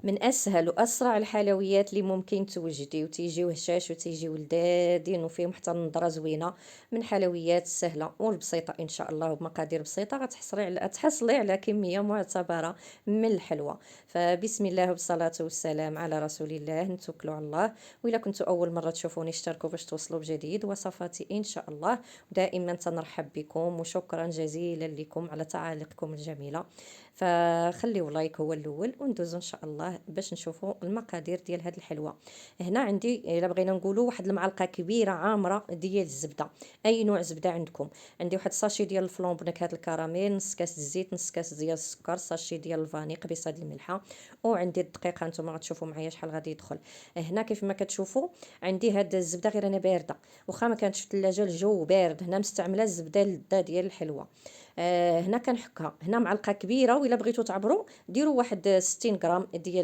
من اسهل واسرع الحلويات اللي ممكن توجدي وتيجيو هشاش وتيجيو لذاذين وفيهم حتى النظره زوينه. من حلويات سهله والبسيطه ان شاء الله وبمقادير بسيطه تحصلي على كميه معتبره من الحلوى. فبسم الله والصلاه والسلام على رسول الله، نتوكلوا على الله. واذا كنتوا اول مره تشوفوني اشتركوا باش توصلوا بجديد وصفاتي ان شاء الله. ودائما تنرحب بكم وشكرا جزيلا لكم على تعاليقكم الجميله. فخليو لايك هو الاول وندوزو ان شاء الله باش نشوفوا المقادير ديال هاد الحلوى. هنا عندي الا بغينا نقولوا واحد المعلقه كبيره عامره ديال الزبده، اي نوع زبده عندكم. عندي واحد الساشي ديال الفلون بنكهه الكراميل، نص كاس الزيت، نص كاس ديال السكر، ساشي ديال الفاني، قبيصه ديال الملحه. وعندي الدقيق، هانتوما غتشوفوا معايا شحال غادي يدخل. هنا كيف ما كتشوفوا عندي هاد الزبده غير انا بارده، واخا ما كانتش في الثلاجه الجو بارد، هنا مستعمله الزبده اللذه ديال الحلوى. هنا كنحكها، هنا معلقه كبيره، وإلا بغيتو تعبروا ديروا واحد 60 غرام ديال